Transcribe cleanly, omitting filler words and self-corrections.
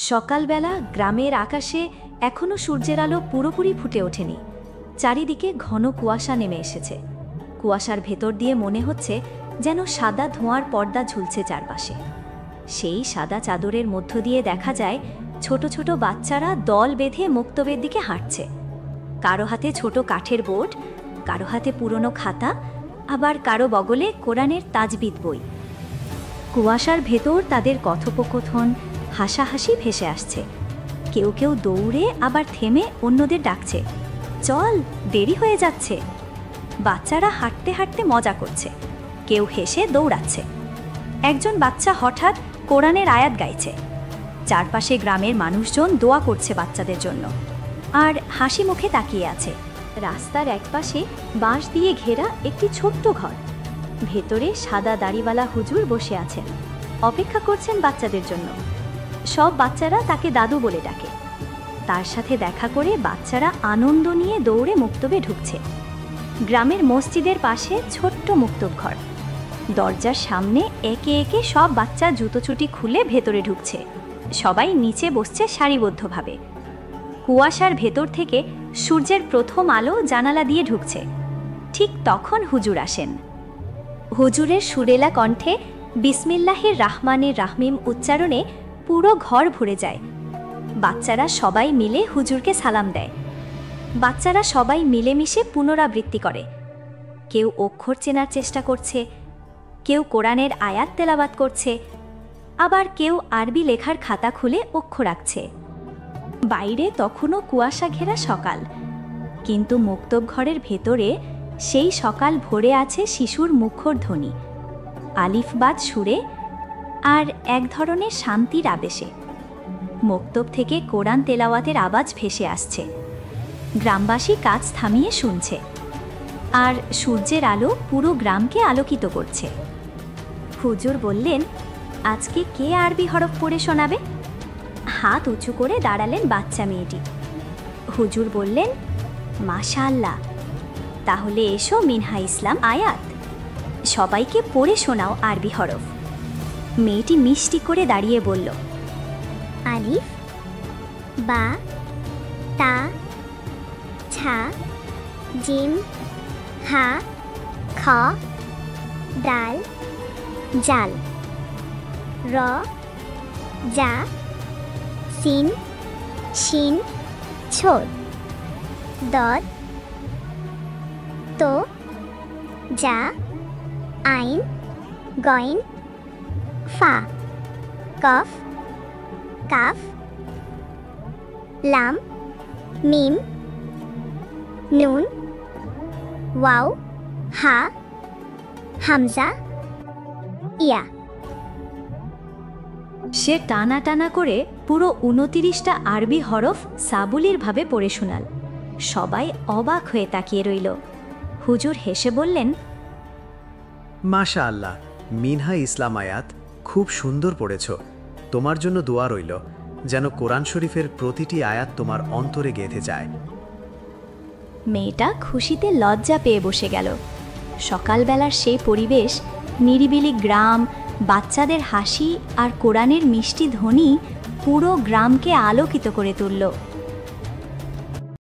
সকালবেলা গ্রামের আকাশে এখনো সূর্যের আলো পুরোপুরি ফুটে ওঠেনি। চারিদিকে ঘন কুয়াশা নেমে এসেছে। কুয়াশার ভেতর দিয়ে মনে হচ্ছে যেন সাদা ধোঁয়ার পর্দা ঝুলছে চারপাশে। সেই সাদা চাদরের মধ্য দিয়ে দেখা যায় ছোট ছোট বাচ্চারা দল বেঁধে মুক্তবের দিকে হাঁটছে। কারো হাতে ছোট কাঠের বোর্ড, কারো হাতে পুরনো খাতা, আবার কারো বগলে কোরআনের তাজবিদ বই। কুয়াশার ভেতর তাদের কথোপকথন, হাসাহাসি ভেসে আসছে। কেউ কেউ দৌড়ে আবার থেমে অন্যদের ডাকছে, চল, দেরি হয়ে যাচ্ছে। বাচ্চারা হাঁটতে হাঁটতে মজা করছে, কেউ হেসে দৌড়াচ্ছে। একজন বাচ্চা হঠাৎ কোরআনের আয়াত গাইছে। চারপাশে গ্রামের মানুষজন দোয়া করছে বাচ্চাদের জন্য, আর হাসি মুখে তাকিয়ে আছে। রাস্তার একপাশে বাঁশ দিয়ে ঘেরা একটি ছোট্ট ঘর। ভেতরে সাদা দাড়িওয়ালা হুজুর বসে আছেন, অপেক্ষা করছেন বাচ্চাদের জন্য। সব বাচ্চারা তাকে দাদু বলে ডাকে। তার সাথে দেখা করে বাচ্চারা আনন্দ নিয়ে দৌড়ে মুক্তবে ঢুকছে। গ্রামের মসজিদের পাশে ছোট্ট মুক্তব ঘর। দরজার সামনে একে একে সব বাচ্চা জুতোচুটি খুলে ভেতরে ঢুকছে। সবাই নিচে বসছে সারিবদ্ধভাবে। কুয়াশার ভেতর থেকে সূর্যের প্রথম আলো জানালা দিয়ে ঢুকছে। ঠিক তখন হুজুর আসেন। হুজুরের সুরেলা কণ্ঠে বিসমিল্লাহির রাহমানির রাহিম উচ্চারণে পুরো ঘর ভরে যায়। বাচ্চারা সবাই মিলে হুজুরকে সালাম দেয়। বাচ্চারা সবাই মিলেমিশে পুনরাবৃত্তি করে। কেউ অক্ষর চেনার চেষ্টা করছে, কেউ কোরআনের আয়াত তেলাওয়াত করছে, আবার কেউ আরবি লেখার খাতা খুলে অক্ষর আঁকছে। বাইরে তখনও কুয়াশা ঘেরা সকাল, কিন্তু মুক্তব ঘরের ভেতরে সেই সকাল ভরে আছে শিশুর মুখর ধ্বনি, আলিফবাদ সুরে, আর এক ধরনের শান্তির আবেশে। মুক্তব থেকে কোরআন তেলাওয়াতের আওয়াজ ভেসে আসছে। গ্রামবাসী কাজ থামিয়ে শুনছে, আর সূর্যের আলো পুরো গ্রামকে আলোকিত করছে। হুজুর বললেন, আজকে কে আরবি হরফ পড়ে শোনাবে? হাত উঁচু করে দাঁড়ালেন বাচ্চা মেয়েটি। হুজুর বললেন, মাশাআল্লাহ, তাহলে এসো মিনহা ইসলাম আয়াত, সবাইকে পড়ে শোনাও আরবি হরফ। মেয়েটি মিষ্টি করে দাঁড়িয়ে বলল, আলিফ, বা, তা, ছা, জিম, হা, খ, দাল, জাল, র, জা, সিন, শিন, ছোট, দদ, তো, জা, আইন, গইন, ফা, কফ, কাফ, লাম, মিম, নুন, ওয়াও, হা, হামজা, ইয়া। সে টানা টানা করে পুরো ২৯টা আরবি হরফ সাবলীলভাবে পড়ে শোনাল। সবাই অবাক হয়ে তাকিয়ে রইল। হুজুর হেসে বললেন, মাশাআল্লাহ, মিনহা ইসলাম আয়াত খুব সুন্দর পড়েছ। তোমার জন্য দোয়া রইল যেন কোরআন শরীফের প্রতিটি আয়াত তোমার অন্তরে গেঁথে যায়। মেয়েটা খুশিতে লজ্জা পেয়ে বসে গেল। সকালবেলার সেই পরিবেশ, নিরিবিলি গ্রাম, বাচ্চাদের হাসি আর কোরআনের মিষ্টি ধ্বনি পুরো গ্রামকে আলোকিত করে তুলল।